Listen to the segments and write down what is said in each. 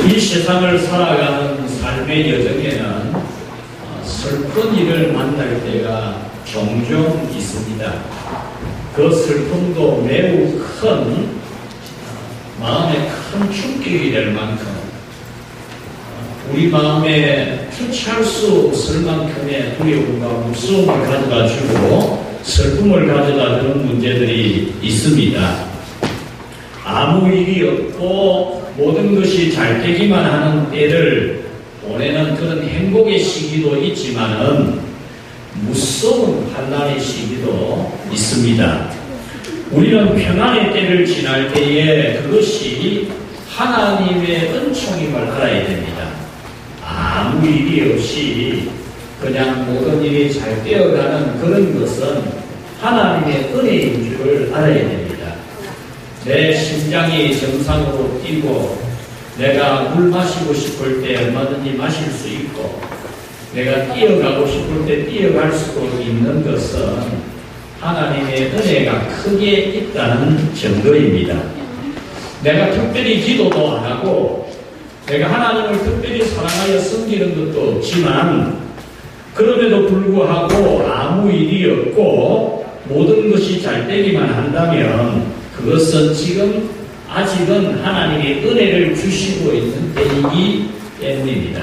이 세상을 살아가는 삶의 여정에는 슬픈 일을 만날 때가 종종 있습니다. 그 슬픔도 매우 큰 마음에 큰 충격이 될 만큼 우리 마음에 주체할 수 없을 만큼의 두려움과 무서움을 가져다 주고 슬픔을 가져다 주는 문제들이 있습니다. 아무 일이 없고 모든 것이 잘 되기만 하는 때를 보내는 그런 행복의 시기도 있지만은 무서운 환난의 시기도 있습니다. 우리는 평안의 때를 지날 때에 그것이 하나님의 은총임을 알아야 됩니다. 아무 일이 없이 그냥 모든 일이 잘 되어가는 그런 것은 하나님의 은혜인 줄을 알아야 됩니다. 내 심장이 정상으로 뛰고 내가 물 마시고 싶을 때 얼마든지 마실 수 있고 내가 뛰어가고 싶을 때 뛰어갈 수도 있는 것은 하나님의 은혜가 크게 있다는 증거입니다. 내가 특별히 기도도 안 하고 내가 하나님을 특별히 사랑하여 섬기는 것도 없지만 그럼에도 불구하고 아무 일이 없고 모든 것이 잘 되기만 한다면 그것은 지금 아직은 하나님의 은혜를 주시고 있는 때이기 때문입니다.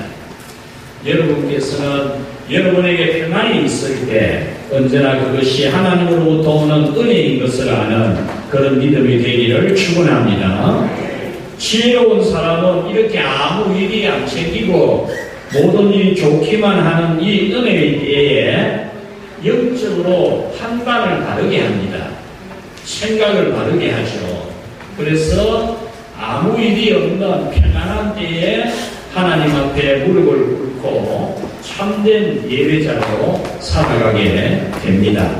여러분께서는 여러분에게 평안이 있을 때 언제나 그것이 하나님으로부터 오는 은혜인 것을 아는 그런 믿음이 되기를 축원합니다. 지혜로운 사람은 이렇게 아무 일이 안 챙기고 모든 일이 좋기만 하는 이 은혜의 때에 영적으로 판단을 바르게 합니다. 생각을 바르게 하죠. 그래서 아무 일이 없는 평안한 때에 하나님 앞에 무릎을 꿇고 참된 예배자로 살아가게 됩니다.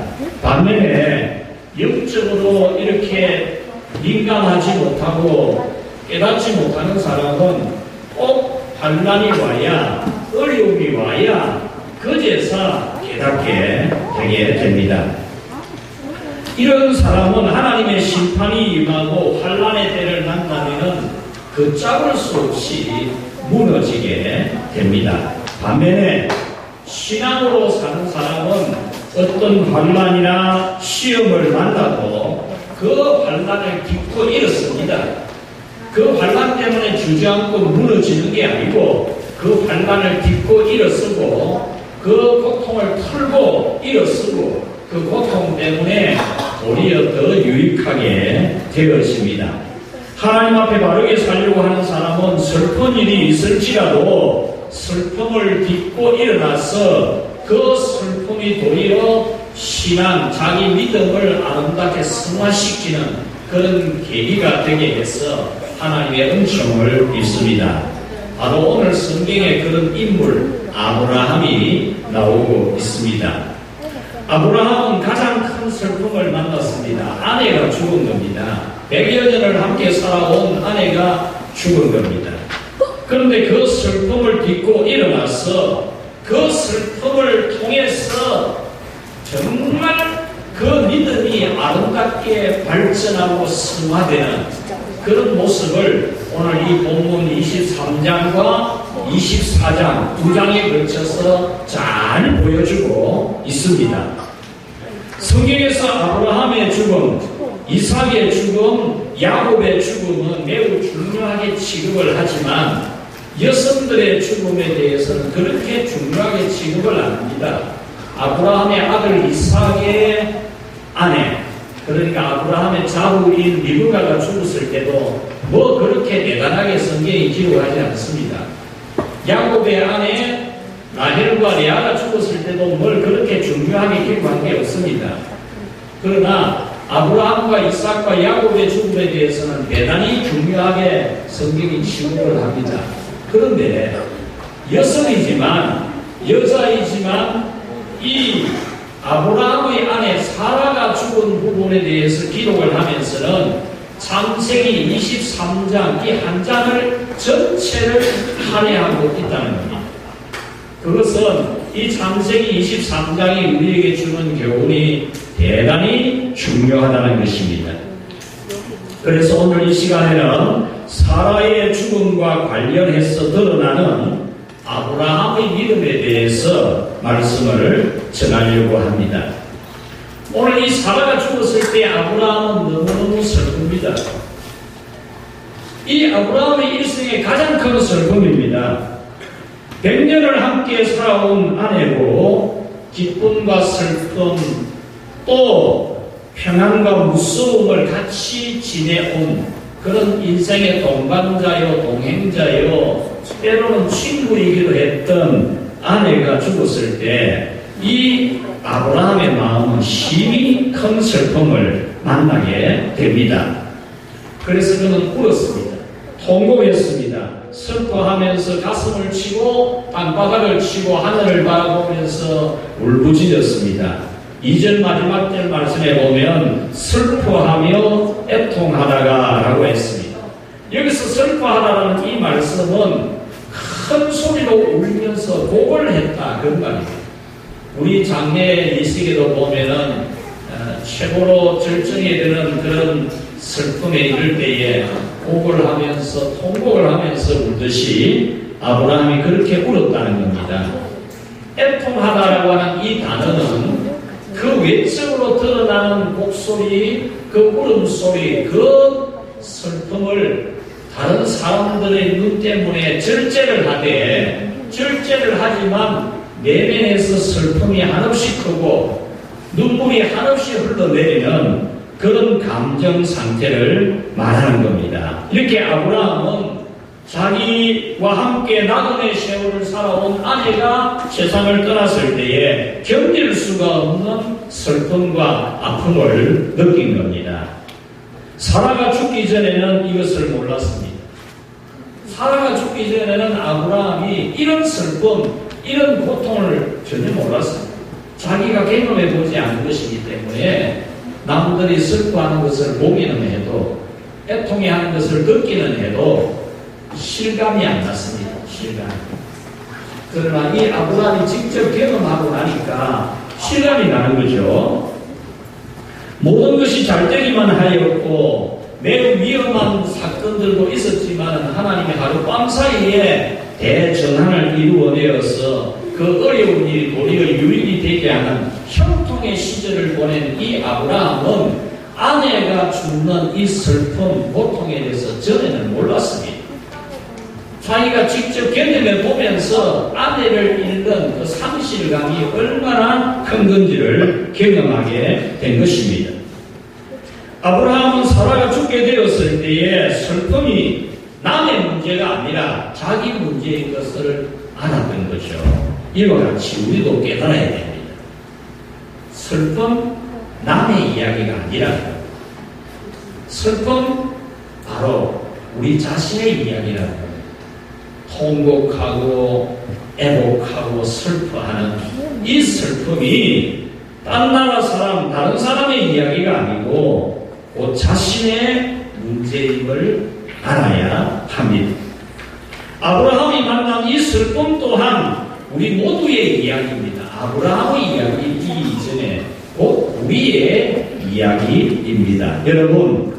반면에 영적으로 이렇게 민감하지 못하고 깨닫지 못하는 사람은 꼭 환난이 와야 어려움이 와야 그제서 깨닫게 되게 됩니다. 이런 사람은 하나님의 심판이 임하고 환난의 때를 만나면 걷잡을 수 없이 무너지게 됩니다. 반면에 신앙으로 사는 사람은 어떤 환난이나 시험을 만나도 그 환난을 딛고 일었습니다. 그 환난 때문에 주저앉고 무너지는 게 아니고 그 환난을 딛고 일어서고 그 고통을 털고 일어서고 그 고통 때문에 오히려 더 유익하게 되었습니다. 하나님 앞에 바르게 살려고 하는 사람은 슬픈 일이 있을지라도 슬픔을 딛고 일어나서 그 슬픔이 도리어 신앙, 자기 믿음을 아름답게 승화시키는 그런 계기가 되게 해서 하나님의 은총을 입습니다. 바로 오늘 성경에 그런 인물 아브라함이 나오고 있습니다. 아브라함은 가장 큰 슬픔을 만났습니다. 아내가 죽은 겁니다. 100여 년을 함께 살아온 아내가 죽은 겁니다. 그런데 그 슬픔을 딛고 일어나서 그 슬픔을 통해서 정말 그 믿음이 아름답게 발전하고 승화되는 그런 모습을 오늘 이 본문 23장과 24장 두 장에 걸쳐서 잘 보여주고 있습니다. 성경에서 아브라함의 죽음, 이삭의 죽음, 야곱의 죽음은 매우 중요하게 취급을 하지만 여성들의 죽음에 대해서는 그렇게 중요하게 취급을 안 합니다. 아브라함의 아들 이삭의 아내, 그러니까 아브라함의 자부인 리브가가 죽었을 때도 뭐 그렇게 대단하게 성경이 기록하지 않습니다. 야곱의 아내 라헬과 레아가 죽었을 때도 뭘 그렇게 중요하게 기록한 게 없습니다. 그러나 아브라함과 이삭과 야곱의 죽음에 대해서는 대단히 중요하게 성경이 기록을 합니다. 그런데 여성이지만 여자이지만 이 아브라함의 아내 사라가 죽은 부분에 대해서 기록을 하면서는 창세기 23장 이 한 장을 전체를 할애하고 있다는 겁니다. 그것은 이 창세기 23장이 우리에게 주는 교훈이 대단히 중요하다는 것입니다. 그래서 오늘 이 시간에는 사라의 죽음과 관련해서 드러나는 아브라함의 믿음에 대해서 말씀을 전하려고 합니다. 오늘 이 사라가 죽었을 때 아브라함은 너무너무 슬픕니다. 이 아브라함의 일생의 가장 큰 슬픔입니다. 100년을 함께 살아온 아내고 기쁨과 슬픔 또 평안과 무서움을 같이 지내온 그런 인생의 동반자요 동행자요 때로는 친구이기도 했던 아내가 죽었을 때 이 아브라함의 마음은 심히 큰 슬픔을 만나게 됩니다. 그래서 그는 울었습니다. 통곡했습니다. 슬퍼하면서 가슴을 치고 땅바닥을 치고 하늘을 바라보면서 울부짖었습니다. 2절 마지막 절 말씀에 보면 슬퍼하며 애통하다가 라고 했습니다. 여기서 슬퍼하다라는 이 말씀은 큰 소리로 울면서 곡을 했다 그런 말입니다. 우리 장례 예식에도 보면은 최고로 절정에 드는 그런 슬픔에 이를 때에 곡을 하면서 통곡을 하면서 울듯이 아브라함이 그렇게 울었다는 겁니다. 애통하다라고 하는 이 단어는 그 외적으로 드러나는 곡소리, 그 울음소리, 그 슬픔을 다른 사람들의 눈 때문에 절제를 하지만 내면에서 슬픔이 한없이 크고 눈물이 한없이 흘러내리는 그런 감정 상태를 말하는 겁니다. 이렇게 아브라함은 자기와 함께 나그네 세월을 살아온 아내가 세상을 떠났을 때에 견딜 수가 없는 슬픔과 아픔을 느낀 겁니다. 사라가 죽기 전에는 이것을 몰랐습니다. 사라가 죽기 전에는 아브라함이 이런 슬픔, 이런 고통을 전혀 몰랐습니다. 자기가 경험해 보지 않은 것이기 때문에 남들이 슬퍼하는 것을 보기는 해도 애통해하는 것을 듣기는 해도 실감이 안 났습니다. 실감. 그러나 이 아브라함이 직접 경험하고 나니까 실감이 나는 거죠. 모든 것이 잘 되기만 하였고 매우 위험한 사건들도 있었지만 하나님이 하룻밤 사이에 대전환을 이루어내어서 그 어려운 일이 도리어 유익이 되게 하는 형통의 시절을 보낸 이 아브라함은 아내가 죽는 이 슬픔, 고통에 대해서 전에는 몰랐습니다. 자기가 직접 경험해 보면서 아내를 잃는 그 상실감이 얼마나 큰 건지를 경험하게 된 것입니다. 아브라함은 사라가 죽게 되었을 때에 슬픔이 남의 문제가 아니라 자기 문제인 것을 알았던 거죠. 이와 같이 우리도 깨달아야 됩니다. 슬픔, 남의 이야기가 아니라 슬픔, 바로 우리 자신의 이야기라는 겁니다. 통곡하고 애곡하고 슬퍼하는 이 슬픔이 딴 나라 사람, 다른 사람의 이야기가 아니고 곧 자신의 문제임을 알아야 합니다. 아브라함이 만난 이 슬픔 또한 우리 모두의 이야기입니다. 아브라함의 이야기이기 이전에 곧 우리의 이야기입니다. 여러분,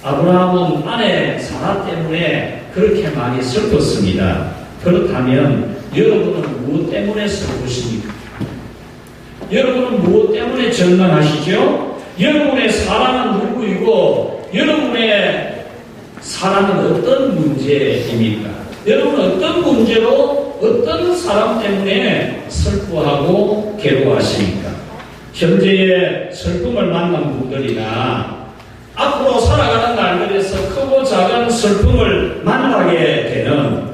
아브라함은 아내 사라 때문에 그렇게 많이 슬펐습니다. 그렇다면 여러분은 무엇 때문에 슬프십니까? 여러분은 무엇 때문에 절망하시죠? 여러분의 사랑은 누구이고 여러분의 사랑은 어떤 문제입니까? 여러분은 어떤 문제로 어떤 사람 때문에 슬퍼하고 괴로워하십니까? 현재의 슬픔을 만난 분들이나 앞으로 살아가는 날들에서 크고 작은 슬픔을 만나게 되는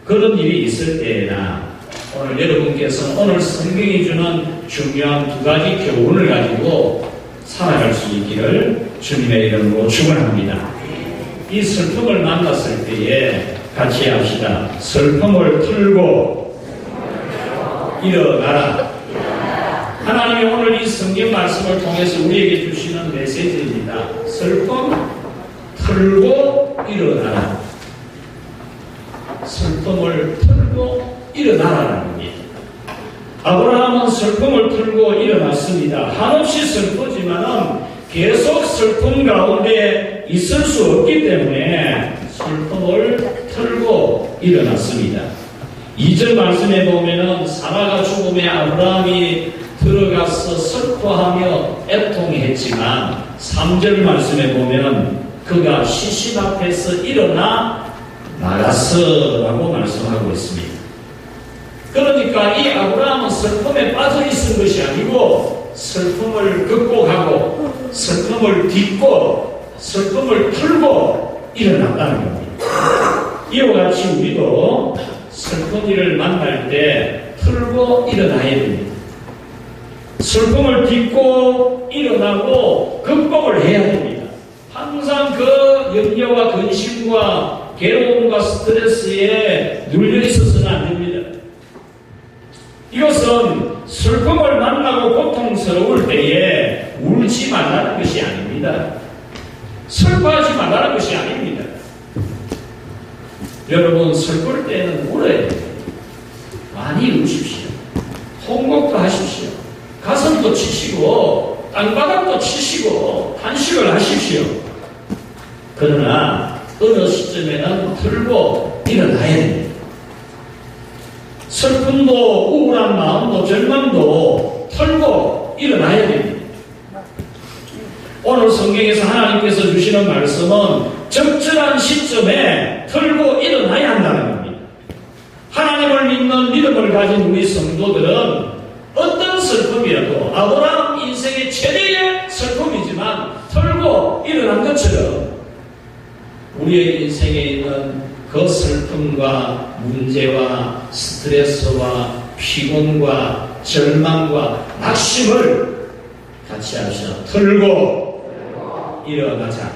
그런 일이 있을 때에나 오늘 여러분께서는 오늘 성경이 주는 중요한 두 가지 교훈을 가지고 살아갈 수 있기를 주님의 이름으로 축원합니다. 이 슬픔을 만났을 때에 같이 합시다. 슬픔을 틀고 일어나라. 하나님이 오늘 이 성경 말씀을 통해서 우리에게 주시는 메시지입니다. 슬픔 틀고 일어나라. 슬픔을 틀고 일어나라는 겁니다. 아브라함은 슬픔을 틀고 일어났습니다. 한없이 슬프지만은 계속 슬픔 가운데 있을 수 없기 때문에 슬픔을 털고 일어났습니다. 2절 말씀에 보면은 사라가 죽음에 아브라함이 들어가서 슬퍼하며 애통했지만 3절 말씀에 보면 그가 시신 앞에서 일어나 나갔어라고 말씀하고 있습니다. 그러니까 이 아브라함은 슬픔에 빠져 있은 것이 아니고 슬픔을 극복하고 슬픔을 딛고 슬픔을 털고 일어났다는 겁니다. 이와 같이 우리도 슬픈 일을 만날 때 털고 일어나야 됩니다. 슬픔을 딛고 일어나고 극복을 해야 됩니다. 항상 그 염려와 근심과 괴로움과 스트레스에 눌려 있어서는 안 됩니다. 이것은 슬픔을 만나고 고통스러울 때에 울지 말라는 것이 아닙니다. 슬퍼하지 말라는 것이 아닙니다. 여러분, 슬플 때는 울어야 돼요. 많이 우십시오. 통곡도 하십시오. 가슴도 치시고 땅바닥도 치시고 탄식을 하십시오. 그러나 어느 시점에는 들고 일어나야 됩니다. 슬픔도 우울한 마음도 절망도 털고 일어나야 됩니다. 오늘 성경에서 하나님께서 주시는 말씀은 적절한 시점에 털고 일어나야 한다는 겁니다. 하나님을 믿는 믿음을 가진 우리 성도들은 어떤 슬픔이라도 아브라함 인생의 최대의 슬픔이지만 털고 일어난 것처럼 우리의 인생에 있는 그 슬픔과 문제와 스트레스와 피곤과 절망과 낙심을 같이 합시다. 털고 일어나자.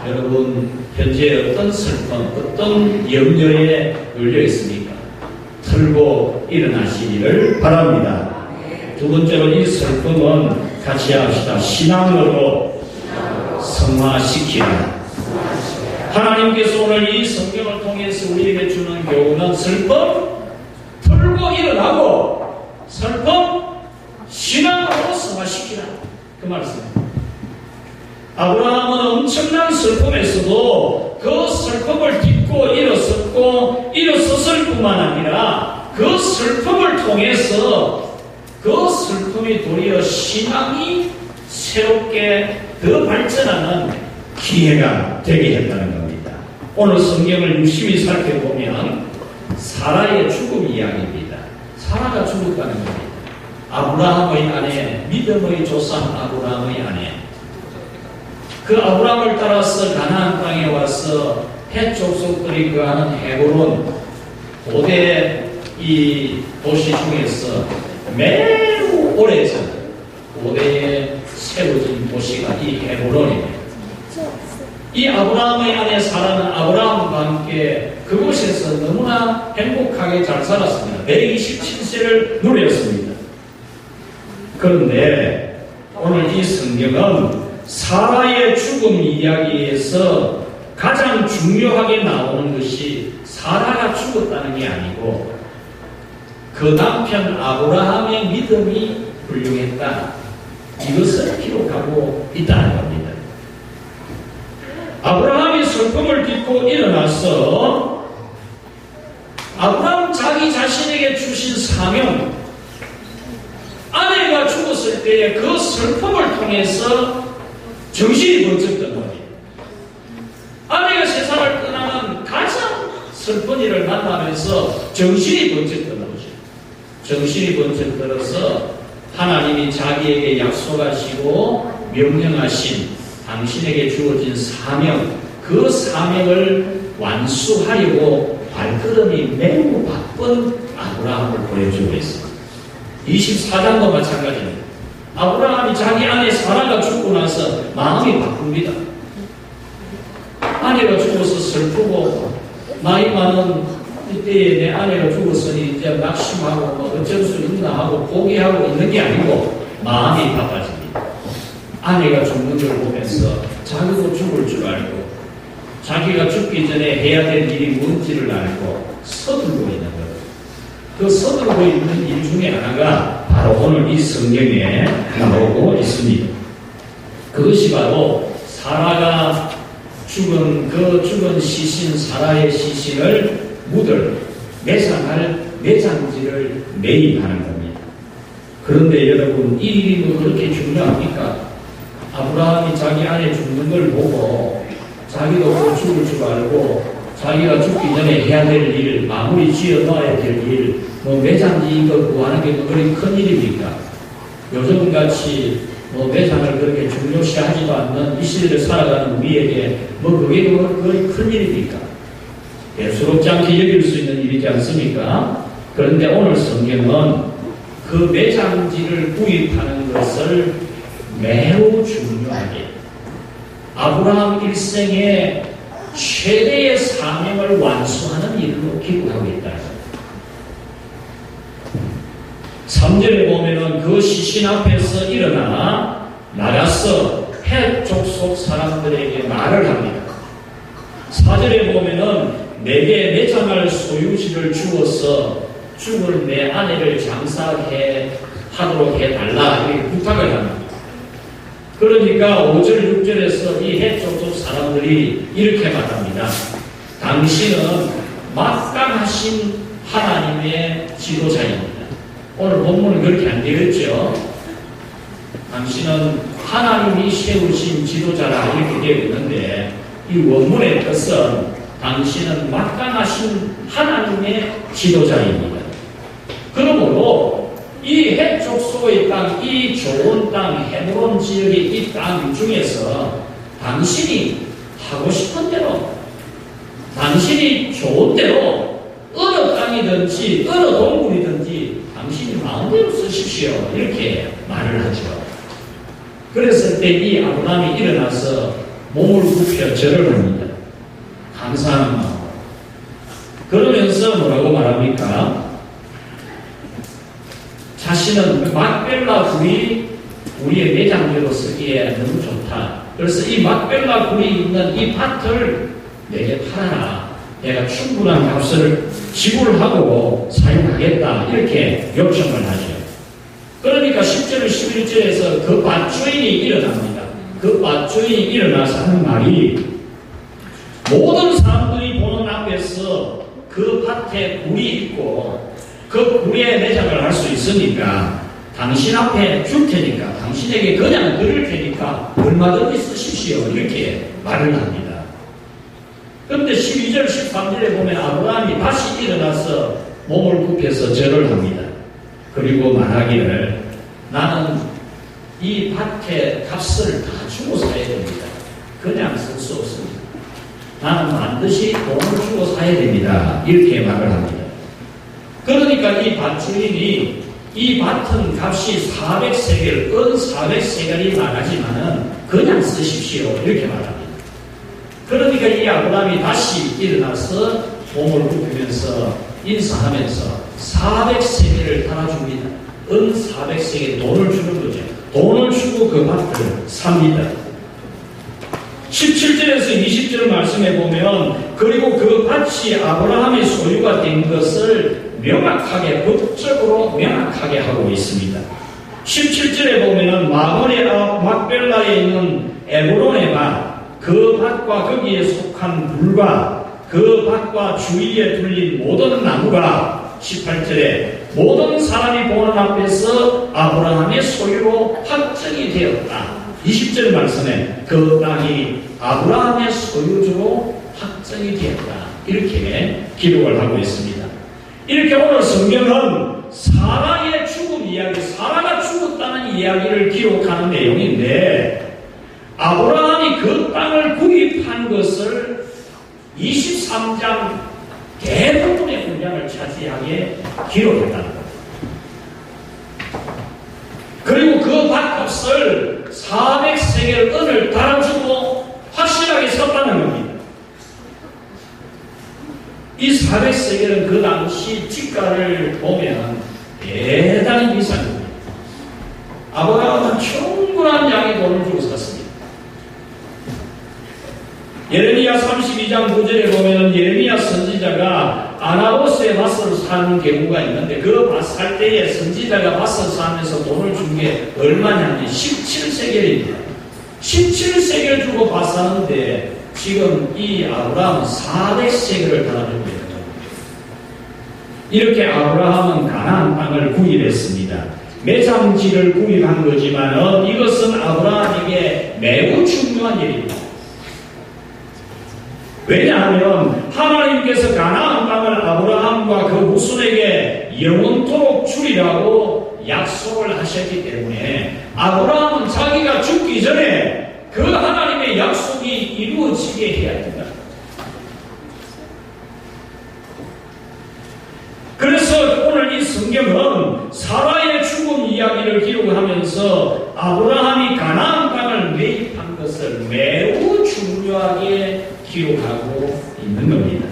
여러분, 현재 어떤 슬픔, 어떤 염려에 눌려 있습니까? 털고 일어나시기를 바랍니다. 두 번째로 이 슬픔은 같이 합시다. 신앙으로 성화시키라. 하나님께서 오늘 이 성경을 통해서 우리에게 주는 교훈은 슬픔, 털고 일어나고 슬픔, 신앙으로 성화시키라. 그 말씀입니다. 아브라함은 엄청난 슬픔에서도 그 슬픔을 딛고 일어섰을 뿐만 아니라 그 슬픔을 통해서 그 슬픔이 도리어 신앙이 새롭게 더 발전하는 기회가 되게 했다는 겁니다. 오늘 성경을 유심히 살펴보면 사라의 죽음 이야기입니다. 사라가 죽었다는 겁니다. 아브라함의 아내, 믿음의 조상 아브라함의 아내. 그 아브라함을 따라서 가나안 땅에 와서 헷 족속들이 거하는 헤브론, 고대 이 도시 중에서 매우 오래전 고대에 세워진 도시가 이 헤브론입니다. 이 아브라함의 아내 사라는 아브라함과 함께 그곳에서 너무나 행복하게 잘 살았습니다. 127세를 누렸습니다. 그런데 오늘 이 성경은 사라의 죽음 이야기에서 가장 중요하게 나오는 것이 사라가 죽었다는 게 아니고 그 남편 아브라함의 믿음이 훌륭했다. 이것을 기록하고 있다는 겁니다. 아브라함이 슬픔을 딛고 일어나서 아브라함 자기 자신에게 주신 사명, 아내가 죽었을 때의 그 슬픔을 통해서 정신이 번쩍던 겁니다. 아내가 세상을 떠나는 가장 슬픈 일을 만나면서 정신이 번쩍던 거죠. 정신이 번쩍 들어서 하나님이 자기에게 약속하시고 명령하신 당신에게 주어진 사명, 그 사명을 완수하려고 발걸음이 매우 바쁜 아브라함을 보여주고 있습니다. 24장도 마찬가지입니다. 아브라함이 자기 아내 사라가 죽고 나서 마음이 바쁩니다. 아내가 죽어서 슬프고 나이 많은 이때에 내 아내가 죽었으니 이제 낙심하고 뭐 어쩔 수 있나 하고 포기하고 있는 게 아니고 마음이 바빠집니다. 아내가 죽는 걸 보면서 자기도 죽을 줄 알고 자기가 죽기 전에 해야 될 일이 뭔지를 알고 서둘고 있는 거예요. 그 서둘고 있는 일 중에 하나가 바로 오늘 이 성경에 나오고 있습니다. 그것이 바로 사라가 죽은 시신 사라의 시신을 묻을 매장할 매장지를 매입하는 겁니다. 그런데 여러분, 이 일이 뭐 그렇게 중요합니까? 아브라함이 자기 아내 죽는 걸 보고 자기도 곧 죽을 줄 알고 자기가 죽기 전에 해야 될 일, 마무리 지어 놓아야 될 일, 뭐 매장지 이거 구하는 게 뭐 그리 큰 일입니까? 요즘같이 뭐 매장을 그렇게 중요시하지도 않는 이 시대를 살아가는 우리에게 뭐 그게 뭐 거의 큰 일입니까? 예수롭지 않게 여길 수 있는 일이지 않습니까? 그런데 오늘 성경은 그 매장지를 구입하는 것을 매우 중요하게 아브라함 일생의 최대의 사명을 완수하는 일로 기록하고 있다. 3절에 보면은 그 시신 앞에서 일어나 나가서 헷 족속 사람들에게 말을 합니다. 4절에 보면은 내게 매장할 소유지를 주어서 죽을 내 아내를 장사해 하도록 해달라 이렇게 부탁을 합니다. 그러니까 5절 6절에서 이 헷 족속 사람들이 이렇게 말합니다. 당신은 막강하신 하나님의 지도자입니다. 오늘 본문은 그렇게 안 되겠죠. 당신은 하나님이 세우신 지도자라 이렇게 되어 있는데 이 원문의 뜻은 당신은 막강하신 하나님의 지도자입니다. 그러므로 이 헷 족속의 땅, 이 좋은 땅, 헤브론 지역의 이 땅 중에서 당신이 하고 싶은 대로, 당신이 좋은 대로 어느 땅이든지 어느 동굴이든지 당신이 마음대로 쓰십시오. 이렇게 말을 하죠. 그랬을 때 이 아브라함이 일어나서 몸을 굽혀 절을 합니다. 감사한 마음. 그러면서 뭐라고 말합니까? 자신은 막벨라 굴이 우리의 매장지로 쓰기에 너무 좋다. 그래서 이 막벨라 굴이 있는 이 밭을 내게 팔아라. 내가 충분한 값을 지불하고 사용하겠다. 이렇게 요청을 하죠. 그러니까 10절, 11절에서 그 밭주인이 일어납니다. 그 밭주인이 일어나서 하는 말이 모든 사람들이 보는 앞에서 그 밭에 굴이 있고 그 굴에 매장을 할 수 있으니까 당신 앞에 줄 테니까 당신에게 그냥 드릴 테니까 얼마든지 쓰십시오. 이렇게 말을 합니다. 그런데 12절, 13절에 보면 아브라함이 다시 일어나서 몸을 굽혀서 절을 합니다. 그리고 말하기를 나는 이 밭의 값을 다 주고 사야 됩니다. 그냥 쓸 수 없습니다. 나는 반드시 돈을 주고 사야 됩니다. 이렇게 말을 합니다. 그러니까 이 밭주인이 이 밭은 값이 400세겔, 은 400세겔이 나가지만은 그냥 쓰십시오. 이렇게 말합니다. 그러니까 이 아브라함이 다시 일어나서 몸을 굽히면서 인사하면서 400세겔을 달아줍니다. 은 400세겔 돈을 주는 거죠. 돈을 주고 그 밭을 삽니다. 17절에서 20절 말씀해 보면 그리고 그 밭이 아브라함의 소유가 된 것을 명확하게, 법적으로 명확하게 하고 있습니다. 17절에 보면은 마므레 앞 막벨라에 있는 에브론의 밭, 그 밭과 거기에 속한 불과 그 밭과 주위에 둘린 모든 나무가 18절에 모든 사람이 보는 앞에서 아브라함의 소유로 확정이 되었다. 20절 말씀에 그 땅이 아브라함의 소유주로 확정이 되었다. 이렇게 기록을 하고 있습니다. 이렇게 오늘 성경은 사라의 죽음 이야기, 사라가 죽었다는 이야기를 기록하는 내용인데 아브라함이 그 땅을 구입한 것을 23장 대부분의 분량을 차지하게 기록했다는 것. 그리고 그 밭값을 400세겔 은을 달아주고 확실하게 섰다는 겁니다. 이 400세겔은 그 당시 지가를 보면 대단히 비싼 겁니다. 아브라함은 충분한 양의 돈을 주고 샀습니다. 예레미야 32장 9절에 보면 예레미야 선지자가 아나보스의 밭을 사는 경우가 있는데 그 밭 살 때에 선지자가 밭을 사면서 돈을 준 게 얼마냐면 17세겔입니다. 17세겔 주고 밭 사는데 지금 이 아브라함은 400세겔을 달아주고 있는 겁니다. 이렇게 아브라함은 가나안 땅을 구입했습니다. 매장지를 구입한 거지만 이것은 아브라함에게 매우 중요한 일입니다. 왜냐하면 하나님께서 가나안 땅을 아브라함과 그 후손에게 영원토록 주리라고 약속을 하셨기 때문에 아브라함은 자기가 죽기 전에 그 하나님의 약속이 이루어지게 해야 된다. 그래서 오늘 이 성경은 사라의 죽음 이야기를 기록하면서 아브라함이 가나안 땅을 매입한 것을 매우 중요하게 기록하고 있는 겁니다.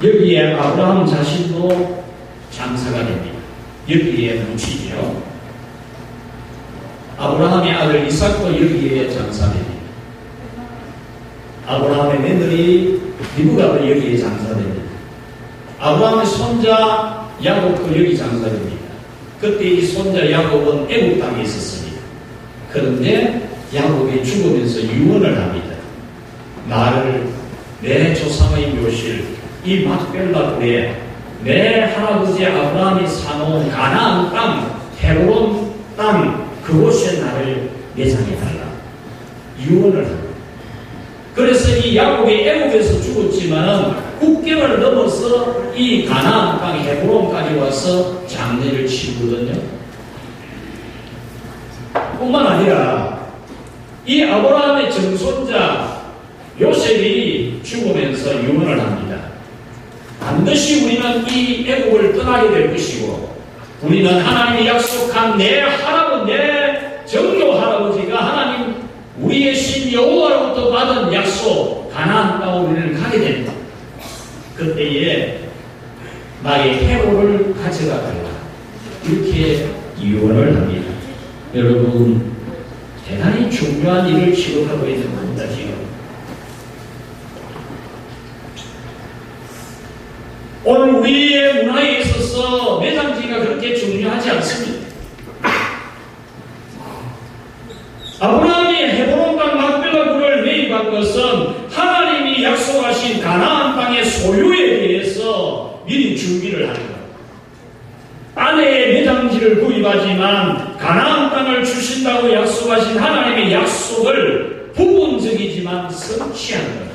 여기에 아브라함 자신도 장사가 됩니다. 여기에 묻히죠. 아브라함의 아들 이삭도 여기에 장사됩니다. 아브라함의 며느리 리브가도 여기에 장사됩니다. 아브라함의 손자 야곱도 여기 장사됩니다. 그때 이 손자 야곱은 애국 땅에 있었습니다. 그런데 야곱이 죽으면서 유언을 합니다. 나를 내 조상의 묘실 이 막벨라 굴에 내 할아버지 아브라함이 사놓은 가나안 땅 헤브론 땅 그곳에 나를 내장해달라 유언을 합니다. 그래서 이 야곱이 애국에서 죽었지만 국경을 넘어서 이 가나안 땅 헤브론까지 와서 장례를 치르거든요. 뿐만 아니라 이 아브라함의 정손자 요셉이 죽으면서 유언을 합니다. 반드시 우리는 이 애국을 떠나게 될 것이고 우리는 하나님이 약속한 내 할아버지, 내 정조 할아버지가 하나님 우리의 신 여호와로부터 받은 약속 가나안 땅으로 우리는 가게 됩니다. 그때에 나의 해로를 가져가 달라 이렇게 유언을 합니다. 여러분 대단히 중요한 일을 기록하고 있는 겁니다. 지금 오늘 우리의 문화에 있어서 매장지가 그렇게 중요하지 않습니다. 아브라함이 헤브론 땅 막벨라 굴을 매입한 것은 하나님이 약속하신 가나안 땅의 소유에 대해서 미리 준비를 하는 것. 아내의 매장지를 구입하지만 가나안 땅을 주신다고 약속하신 하나님의 약속을 부분적이지만 성취하는 것.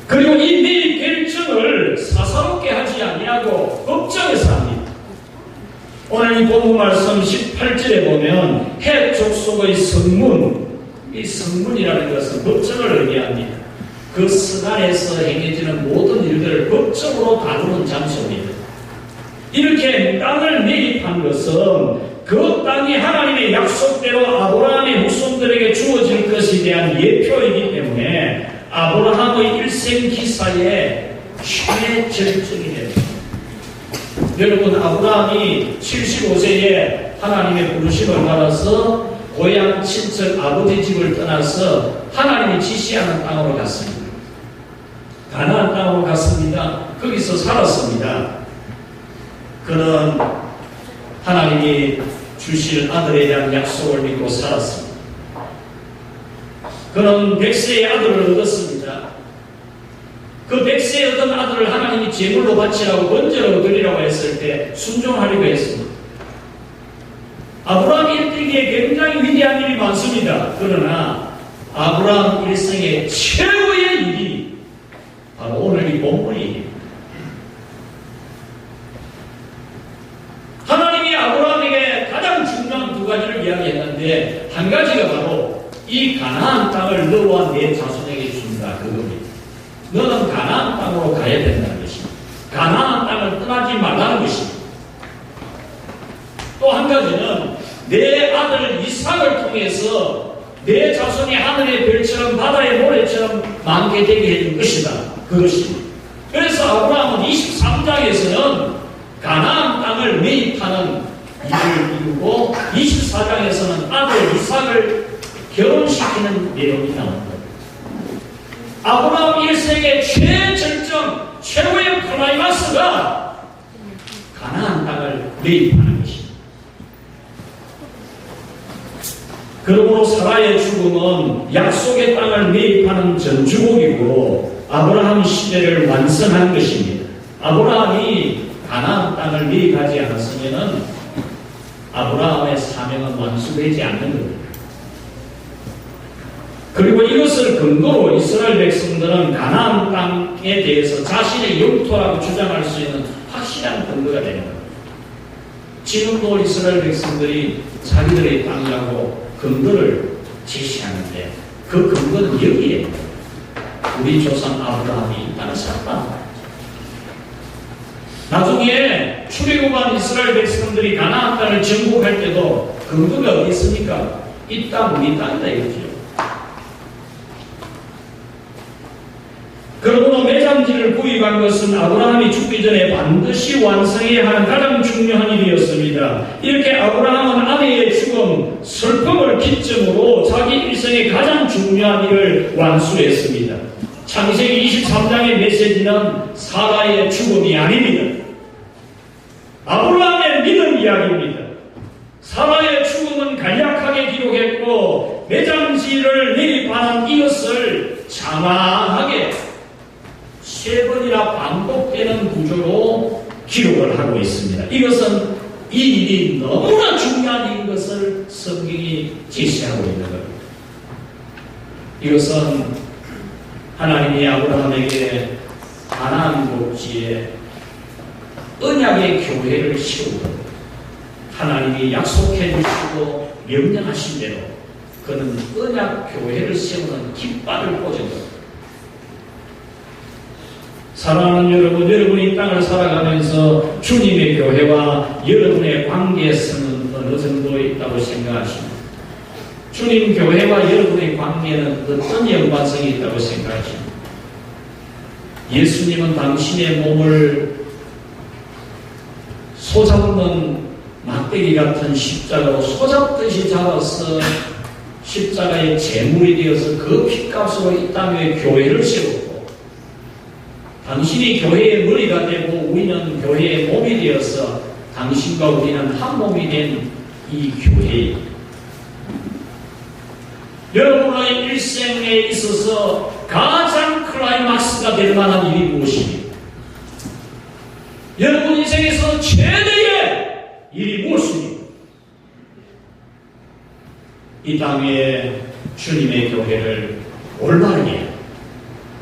그리고 이 매입 결정을 사사롭게 하지 아니하고 법정에서 합니다. 오늘 이 본문 말씀 18절에 보면 헷 족속의 성문, 이 성문이라는 것은 법정을 의미합니다. 그 성안에서 행해지는 모든 일들을 법적으로 다루는 장소입니다. 이렇게 땅을 매입한 것은 그 땅이 하나님의 약속대로 아브라함의 후손들에게 주어질 것에 대한 예표이기 때문에 아브라함의 일생 기사에 최절정이 됩니다. 여러분 아브라함이 75세에 하나님의 부르심을 받아서 고향 친척 아버지 집을 떠나서 하나님이 지시하는 땅으로 갔습니다. 가나안 땅으로 갔습니다. 거기서 살았습니다. 그는 하나님이 주실 아들에 대한 약속을 믿고 살았습니다. 그는 100세의 아들을 얻었습니다. 그 100세에 얻은 아들을 하나님이 제물로 바치라고 번제로 드리라고 했을 때 순종하려고 했습니다. 아브라함 일생에 굉장히 위대한 일이 많습니다. 그러나 아브라함 일생의 최고의 일이 바로 오늘 이 본문의 일입니다. 하나님이 아브라함에게 가장 중요한 두 가지를 이야기했는데 한 가지가 바로 이 가나안 땅을 너와 내 자손에게 준다 그겁니다. 너는 가나안 땅으로 가야 된다는 것입니다. 가나안 땅을 떠나지 말라는 것입니다. 또 한 가지는 내 아들 이삭을 통해서 내 자손이 하늘의 별처럼 바다의 모래처럼 많게 되게 해줄 것이다. 그것입니다. 그래서 아브라함은 23장에서는 가나안 땅을 매입하는 일을 이루고 24장에서는 아들 이삭을 결혼시키는 내용이 나옵니다. 아브라함 일생의 최절정, 최고의 클라이마스가 가나안 땅을 매입하는 것입니다. 그러므로 사라의 죽음은 약속의 땅을 매입하는 전주곡이고 아브라함 시대를 완성한 것입니다. 아브라함이 가나안 땅을 매입하지 않았으면 아브라함의 사명은 완수되지 않는 겁니다. 그리고 이것을 근거로 이스라엘 백성들은 가나안 땅에 대해서 자신의 영토라고 주장할 수 있는 확실한 근거가 되는 겁니다. 지금도 이스라엘 백성들이 자기들의 땅이라고 근거를 제시하는데 그 근거는 여기에 우리 조상 아브라함이 이 땅을 샀다. 나중에 출애굽한 이스라엘 백성들이 가나안 땅을 정복할 때도 근거가 어디 있습니까? 이 땅 우리 땅이다 이거죠. 그러므로 매장지를 구입한 것은 아브라함이 죽기 전에 반드시 완성해야 하는 가장 중요한 일이었습니다. 이렇게 아브라함은 아내의 죽음, 슬픔을 기점으로 자기 일생의 가장 중요한 일을 완수했습니다. 창세기 23장의 메시지는 사라의 죽음이 아닙니다. 아브라함의 믿음 이야기입니다. 사라의 죽음은 간략하게 기록했고 매장지를 매입하는 이것을 장황하게 세 번이나 반복되는 구조로 기록을 하고 있습니다. 이것은 이 일이 너무나 중요한 일인 것을 성경이 제시하고 있는 겁니다. 이것은 하나님이 아브라함에게 가나안 복지에 언약의 교회를 세우고 하나님이 약속해 주시고 명령하신 대로 그는 언약 교회를 세우는 깃발을 꽂은 겁니다. 사랑하는 여러분, 여러분이 이 땅을 살아가면서 주님의 교회와 여러분의 관계성은 어느 정도 있다고 생각하십니까? 주님 교회와 여러분의 관계는 어떤 연관성이 있다고 생각하십니까? 예수님은 당신의 몸을 소잡는 막대기 같은 십자가로 소잡듯이 잡아서 십자가의 제물이 되어서 그 핏값으로 이 땅에 교회를 세웠고 당신이 교회의 머리가 되고 우리는 교회의 몸이 되어서 당신과 우리는 한 몸이 된 이 교회입니다. 여러분의 일생에 있어서 가장 클라이막스가 될 만한 일이 무엇입니까? 여러분 인생에서 최대의 일이 무엇입니까? 이 땅에 주님의 교회를 올바르게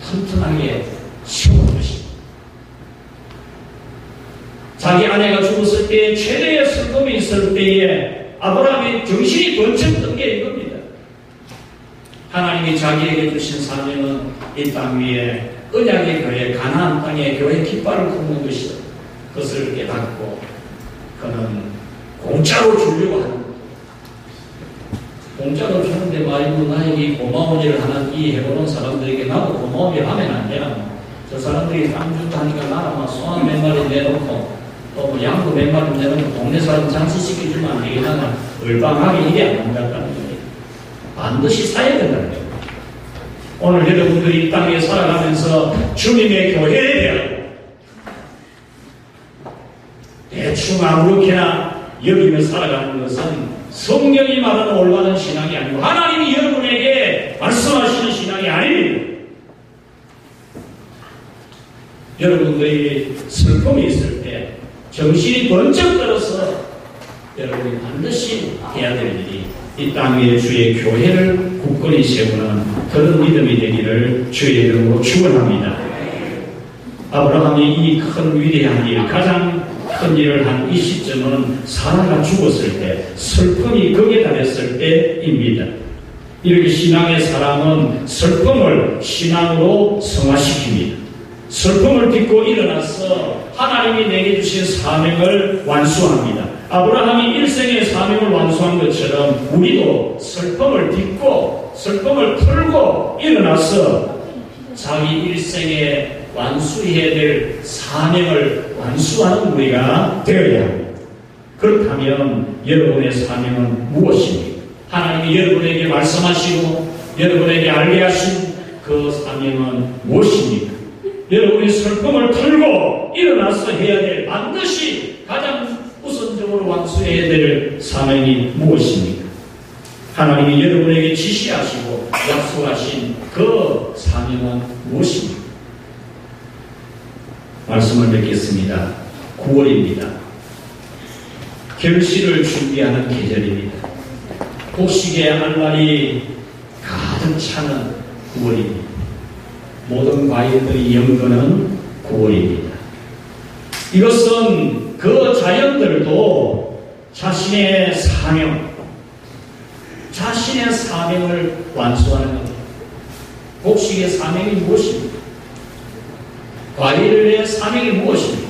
튼튼하게 세우는 것입니다. 자기 아내가 죽었을 때 최대의 슬픔이 있을 때에 아브라함이 정신이 번쩍 든 게 이겁니다. 하나님이 자기에게 주신 사명은 이 땅 위에 언약의 교회, 가나안 땅의 교회 깃발을 굽는 것이다. 그것을 깨닫고 그는 공짜로 주려고 하는 거예요. 공짜로 주는데 말이고 나에게 고마운 일을 하는 이 해보는 사람들에게 나도 고마운 일 하면 안 되나? 저 사람들이 땅 준다 하니까 나랑 막 소원 몇 마리 내놓고 또 뭐 양도 몇 마리 내놓고 동네 사람 장시시켜주면 안 되겠나? 얼방하게 일이 안 된다는 거예요. 반드시 사야 된다는 거예요. 오늘 여러분들이 이 땅에 살아가면서 주님의 교회에 대하여 대충 아무렇게나 여기며 살아가는 것은 성경이 말하는 올바른 신앙이 아니고 하나님이 여러분에게 말씀하시는 신앙이 아닙니다. 여러분들이 슬픔이 있을 때 정신이 번쩍 들어서 여러분이 반드시 해야 될 일이 이 땅 위에 주의 교회를 굳건히 세우는 그런 믿음이 되기를 주의 이름으로 축원합니다. 아브라함이 이 큰 위대한 일, 가장 큰 일을 한 이 시점은 사라가 죽었을 때, 슬픔이 극에 달했을 때입니다. 이렇게 신앙의 사람은 슬픔을 신앙으로 성화시킵니다. 슬픔을 딛고 일어나서 하나님이 내게 주신 사명을 완수합니다. 아브라함이 일생의 사명을 완수한 것처럼 우리도 슬픔을 딛고 슬픔을 털고 일어나서 자기 일생에 완수해야 될 사명을 완수하는 우리가 되어야 합니다. 그렇다면 여러분의 사명은 무엇입니까? 하나님이 여러분에게 말씀하시고 여러분에게 알게 하신 그 사명은 무엇입니까? 여러분이 슬픔을 털고 일어나서 해야 될 반드시 가장 우선적으로 완수해야 될 사명이 무엇입니까? 하나님이 여러분에게 지시하시고 약속하신 그 사명은 무엇입니까? 말씀을 뵙겠습니다. 9월입니다. 결실을 준비하는 계절입니다. 곡식의 알날이 가득 차는 9월입니다. 모든 과일들이 연거는 9월입니다. 이것은 그 자연들도 자신의 사명을 완수하는 겁니다. 곡식의 사명이 무엇입니까? 과일의 사명이 무엇입니까?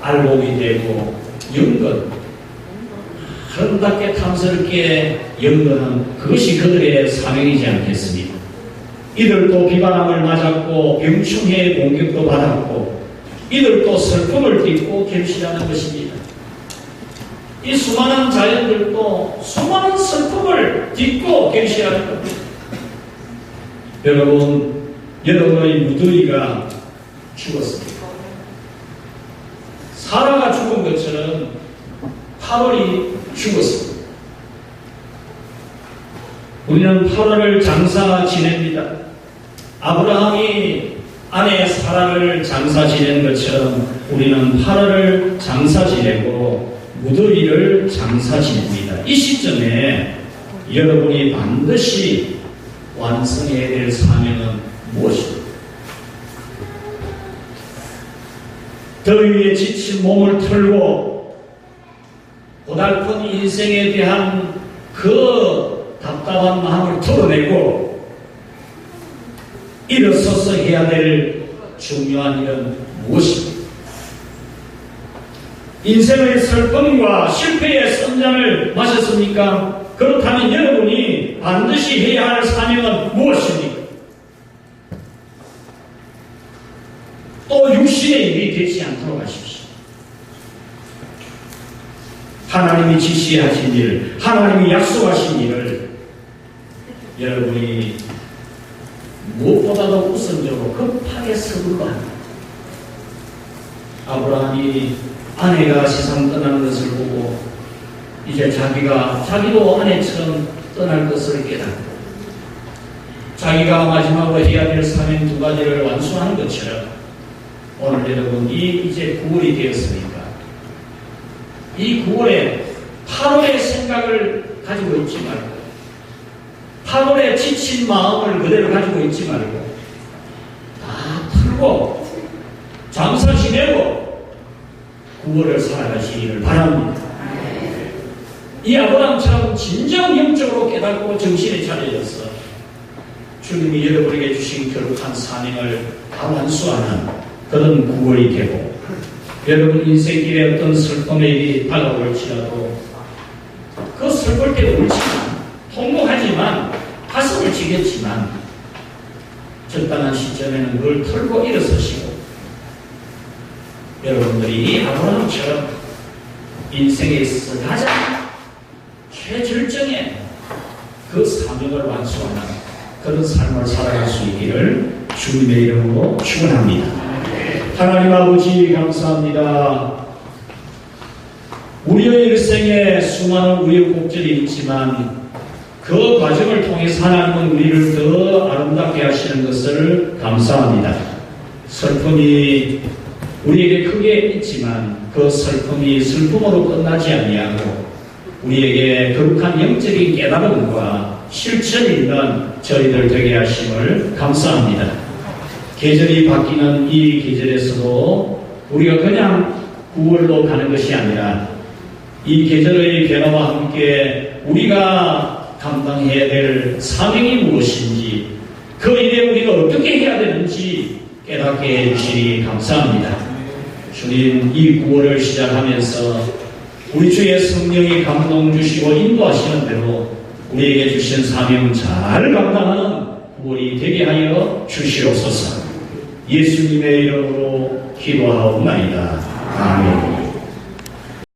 알곡이 되고 연근, 아름답게 탐스럽게 연근은 그것이 그들의 사명이지 않겠습니까? 이들도 비바람을 맞았고 병충해의 공격도 받았고 이들도 슬픔을 딛고 결실하는 것입니다. 이 수많은 자연들도 수많은 슬픔을 딛고 결실하는 겁니다. 여러분의 무더기가 죽었습니다. 사라가 죽은 것처럼 8월이 죽었습니다. 우리는 8월을 장사 지냅니다. 아브라함이 아내 사라를 장사 지낸 것처럼 우리는 8월을 장사 지내고 무더기를 장사 지냅니다. 이 시점에 여러분이 반드시 완성해야 될 사명은 무엇입니까? 더위에 지친 몸을 털고 고달픈 인생에 대한 그 답답한 마음을 털어내고 일어서서 해야 될 중요한 일은 무엇입니까? 인생의 슬픔과 실패의 썸잔을 마셨습니까? 그렇다면 여러분이 반드시 해야 할 사명은 무엇입니까? 또 육신의 일이 되지 않도록 하십시오. 하나님이 지시하신 일, 하나님이 약속하신 일을 여러분이 무엇보다도 우선적으로 급하게 서둘러 합니다. 아브라함이 아내가 세상 떠나는 것을 보고 이제 자기도 아내처럼 떠날 것을 깨닫고 자기가 마지막으로 해야 될 사명 2가지를 완수하는 것처럼 오늘 여러분 이제 9월이 되었으니까 이 9월에 8월의 생각을 가지고 있지 말고 8월에 지친 마음을 그대로 가지고 있지 말고 다 풀고 장사 지내고 9월을 살아가시기를 바랍니다. 이 아브라함처럼 진정 영적으로 깨닫고 정신에 차려져서 주님이 여러분에게 주신 거룩한 사명을 다 완수하는 그런 9월이 되고 여러분 인생길에 어떤 슬픔의 일이 다가올지라도 그 슬플 때 울지만 통곡하지만 가슴을 치겠지만 적당한 시점에는 그걸 털고 일어서시고 여러분들이 이 아브라함처럼 인생에 있어서 가장 최절정의 그 사명을 완수하는 그런 삶을 살아갈 수 있기를 주님의 이름으로 축원합니다. 하나님 아버지 감사합니다. 우리의 일생에 수많은 우여곡절이 있지만 그 과정을 통해서 하나님은 우리를 더 아름답게 하시는 것을 감사합니다. 슬픔이 우리에게 크게 있지만 그 슬픔이 슬픔으로 끝나지 아니하고 우리에게 거룩한 영적인 깨달음과 실천이 있는 저희들 되게 하심을 감사합니다. 계절이 바뀌는 이 계절에서도 우리가 그냥 9월로 가는 것이 아니라 이 계절의 변화와 함께 우리가 감당해야 될 사명이 무엇인지 그 일에 우리가 어떻게 해야 되는지 깨닫게 해주시니 감사합니다. 주님, 이 9월을 시작하면서 우리 주의 성령이 감동 주시고 인도하시는 대로 우리에게 주신 사명 잘 감당하는 9월이 되게 하여 주시옵소서. 예수님의 이름으로 기도하옵나이다. 아멘.